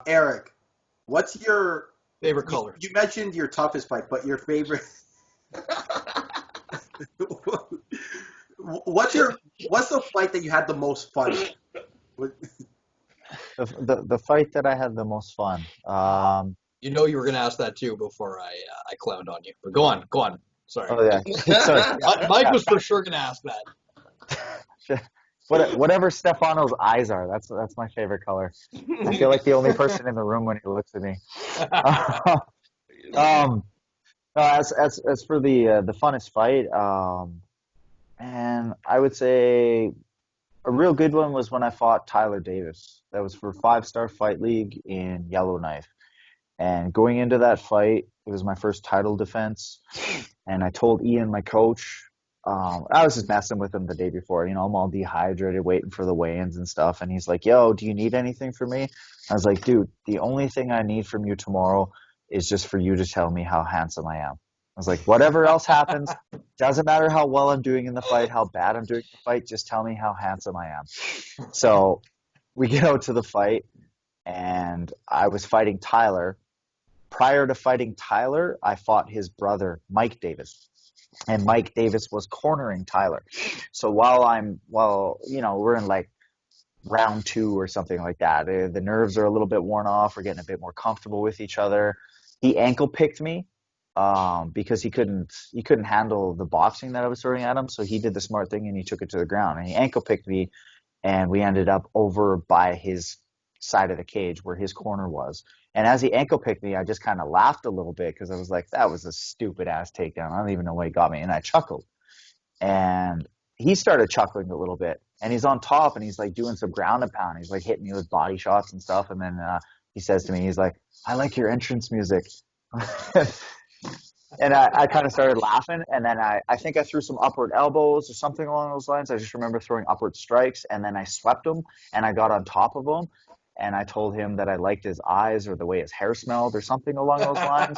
Eric, what's your Favorite color? you mentioned your toughest fight, but your favorite what's the fight that you had the most fun with? The fight that I had the most fun. You know you were gonna ask that too before I clowned on you. But go on, go on. Sorry. Oh yeah, sorry. Mike was for sure gonna ask that. Whatever Stefano's eyes are, that's my favorite color. I feel like the only person in the room when he looks at me. Um, as for the funnest fight, and I would say a real good one was when I fought Tyler Davis. That was for Five Star Fight League in Yellowknife. And going into that fight, it was my first title defense. And I told Ian, my coach, I was just messing with him the day before. I'm all dehydrated, waiting for the weigh-ins and stuff. And he's like, yo, do you need anything from me? I was like, dude, the only thing I need from you tomorrow is just for you to tell me how handsome I am. I was like, whatever else happens, doesn't matter how well I'm doing in the fight, how bad I'm doing in the fight, just tell me how handsome I am. So we get out to the fight, and I was fighting Tyler. Prior to fighting Tyler, I fought his brother, Mike Davis. And Mike Davis was cornering Tyler. So we're in like round 2 or something like that. The nerves are a little bit worn off. We're getting a bit more comfortable with each other. He ankle picked me because he couldn't handle the boxing that I was throwing at him. So he did the smart thing and he took it to the ground. And he ankle picked me, and we ended up over by his side of the cage where his corner was. And as he ankle picked me, I just kind of laughed a little bit because I was like, that was a stupid ass takedown. I don't even know why he got me. And I chuckled. And he started chuckling a little bit. And he's on top and he's like doing some ground and pound. He's like hitting me with body shots and stuff. And then he says to me, he's like, I like your entrance music. And I kind of started laughing. And then I think I threw some upward elbows or something along those lines. I just remember throwing upward strikes. And then I swept him and I got on top of him. And I told him that I liked his eyes or the way his hair smelled or something along those lines.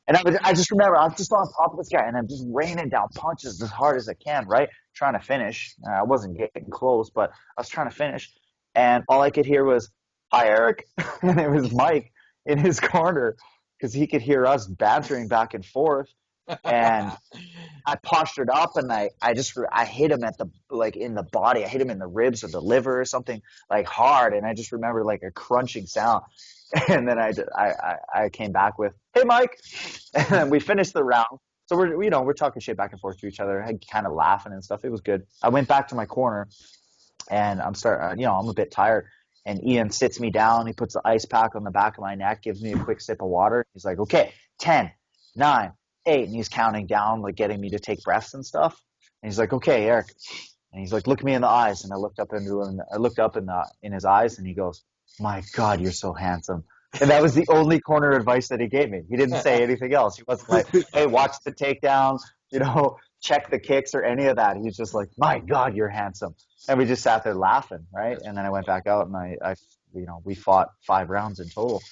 And I just remember I was just on top of this guy and I'm just raining down punches as hard as I can, right? Trying to finish. I wasn't getting close, but I was trying to finish. And all I could hear was, hi, Eric. And it was Mike in his corner because he could hear us bantering back and forth. And I postured up and I hit him in the body. I hit him in the ribs or the liver or something like hard. And I just remember like a crunching sound. And then I came back with, hey, Mike. And then we finished the round. So we're talking shit back and forth to each other, kind of laughing and stuff. It was good. I went back to my corner and I'm a bit tired. And Ian sits me down. He puts the ice pack on the back of my neck, gives me a quick sip of water. He's like, okay, 10, 9, 8. And he's counting down, like getting me to take breaths and stuff. And he's like, okay, Eric. And he's like, look me in the eyes. And I looked up in his eyes and he goes, my God, you're so handsome. And that was the only corner advice that he gave me. He didn't say anything else. He wasn't like, hey, watch the takedown, check the kicks or any of that. He was just like, my God, you're handsome. And we just sat there laughing, right? And then I went back out and I we fought 5 rounds in total.